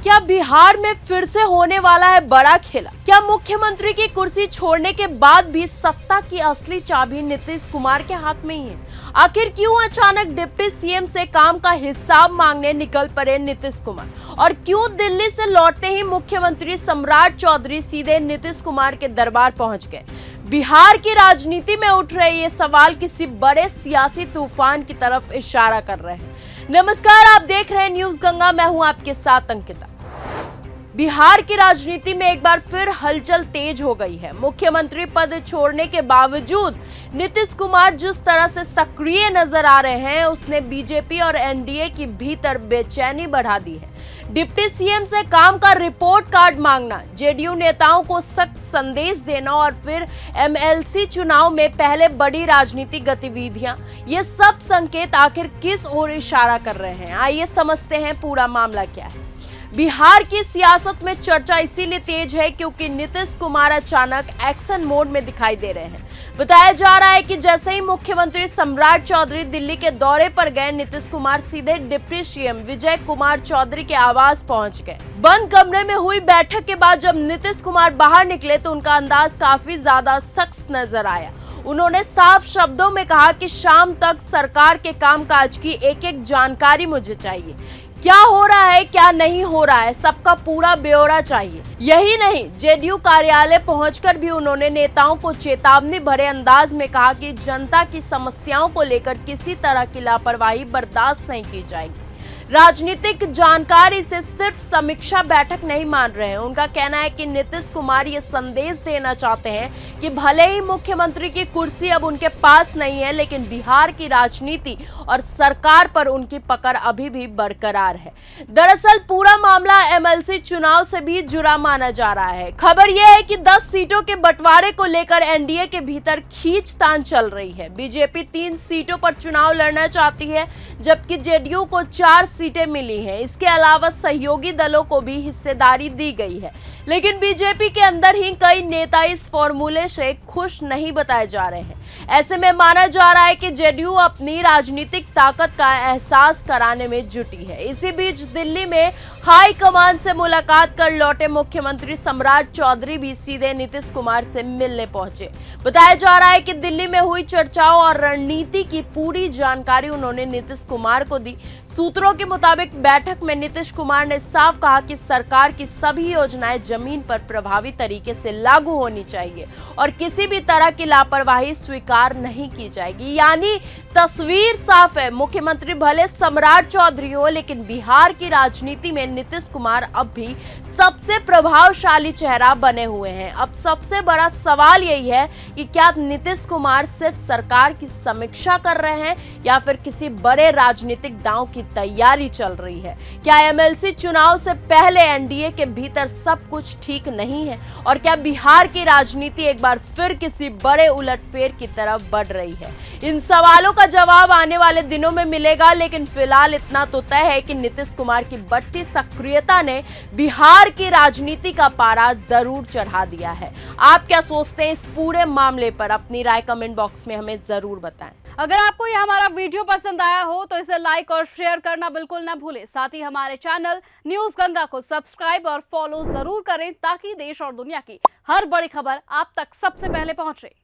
क्या बिहार में फिर से होने वाला है बड़ा खेला? क्या मुख्यमंत्री की कुर्सी छोड़ने के बाद भी सत्ता की असली चाबी नीतीश कुमार के हाथ में ही है? आखिर क्यों अचानक डिप्टी सीएम से काम का हिसाब मांगने निकल पड़े नीतीश कुमार? और क्यों दिल्ली से लौटते ही मुख्यमंत्री सम्राट चौधरी सीधे नीतीश कुमार के दरबार पहुंच गए? बिहार की राजनीति में उठ रहे ये सवाल किसी बड़े सियासी तूफान की तरफ इशारा कर रहे हैं। नमस्कार, आप देख रहे हैं न्यूज गंगा, मैं हूं आपके साथ अंकिता। बिहार की राजनीति में एक बार फिर हलचल तेज हो गई है। मुख्यमंत्री पद छोड़ने के बावजूद नीतीश कुमार जिस तरह से सक्रिय नजर आ रहे हैं, उसने बीजेपी और एनडीए की भीतर बेचैनी बढ़ा दी है। डिप्टी सीएम से काम का रिपोर्ट कार्ड मांगना, जेडीयू नेताओं को सख्त संदेश देना और फिर एमएलसी चुनाव में पहले बड़ी राजनीतिक गतिविधियां, ये सब संकेत आखिर किस ओर इशारा कर रहे हैं? आइए समझते हैं पूरा मामला क्या है। बिहार की सियासत में चर्चा इसीलिए तेज है क्योंकि नीतीश कुमार अचानक एक्शन मोड में दिखाई दे रहे हैं। बताया जा रहा है कि जैसे ही मुख्यमंत्री सम्राट चौधरी दिल्ली के दौरे पर गए, नीतीश कुमार सीधे डिप्टी सीएम विजय कुमार चौधरी के आवास पहुंच गए। बंद कमरे में हुई बैठक के बाद जब नीतीश कुमार बाहर निकले तो उनका अंदाज काफी ज्यादा सख्त नजर आया। उन्होंने साफ शब्दों में कहा कि शाम तक सरकार के कामकाज की एक एक जानकारी मुझे चाहिए। क्या हो रहा है, क्या नहीं हो रहा है, सबका पूरा ब्यौरा चाहिए। यही नहीं, जेडीयू कार्यालय पहुंचकर भी उन्होंने नेताओं को चेतावनी भरे अंदाज में कहा कि जनता की समस्याओं को लेकर किसी तरह की लापरवाही बर्दाश्त नहीं की जाएगी। राजनीतिक जानकारी से सिर्फ समीक्षा बैठक नहीं मान रहे हैं। उनका कहना है कि नीतीश कुमार ये संदेश देना चाहते हैं कि भले ही मुख्यमंत्री की कुर्सी अब उनके पास नहीं है, लेकिन बिहार की राजनीति और सरकार पर उनकी पकड़ अभी भी बरकरार है। दरअसल पूरा मामला एमएलसी चुनाव से भी जुड़ा माना जा रहा है। खबर यह है कि 10 सीटों के बंटवारे को लेकर एनडीए के भीतर खींचतान चल रही है। बीजेपी 3 सीटों पर चुनाव लड़ना चाहती है, जबकि जेडीयू को 4 सीटें मिली हैं। इसके अलावा सहयोगी दलों को भी हिस्सेदारी दी गई है, लेकिन बीजेपी के अंदर ही कई नेता इस फॉर्मूले से खुश नहीं बताए जा रहे हैं। ऐसे में माना जा रहा है कि जेडीयू अपनी राजनीतिक ताकत का एहसास कराने में जुटी है। इसी बीच दिल्ली में हाई कमान से मुलाकात कर लौटे मुख्यमंत्री सम्राट चौधरी भी सीधे नीतीश कुमार से मिलने पहुंचे। बताया जा रहा है कि दिल्ली में हुई चर्चाओं और रणनीति की पूरी जानकारी उन्होंने नीतीश कुमार को दी। सूत्रों के मुताबिक बैठक में नीतीश कुमार ने साफ कहा कि सरकार की सभी योजनाएं जमीन पर प्रभावी तरीके से लागू होनी चाहिए और किसी भी तरह की लापरवाही स्वीकार नहीं की जाएगी। यानी तस्वीर साफ है, मुख्यमंत्री भले सम्राट चौधरी हो, लेकिन बिहार की राजनीति में नीतीश कुमार अब भी सबसे प्रभावशाली चेहरा बने हुए हैं। अब सबसे बड़ा सवाल यही है कि क्या नीतीश कुमार सिर्फ सरकार की समीक्षा कर रहे हैं या फिर किसी बड़े राजनीतिक दांव की तैयारी चल रही है? क्या एमएलसी चुनाव से पहले एनडीए के भीतर सब कुछ ठीक नहीं है और क्या बिहार की राजनीति एक बार फिर किसी बड़े उलटफेर की तरफ बढ़ रही है? इन सवालों का जवाब आने वाले दिनों में मिलेगा, लेकिन फिलहाल इतना तो तय है कि नीतीश कुमार की बढ़ती सक्रियता ने बिहार की राजनीति का पारा जरूर चढ़ा दिया है। आप क्या सोचते हैं इस पूरे मामले पर? अपनी राय कमेंट बॉक्स में हमें जरूर बताएं। अगर आपको यह हमारा वीडियो पसंद आया हो तो इसे लाइक और शेयर करना बिल्कुल ना भूलें। साथ ही हमारे चैनल न्यूज गंगा को सब्सक्राइब और फॉलो जरूर करें ताकि देश और दुनिया की हर बड़ी खबर आप तक सबसे पहले पहुंचे।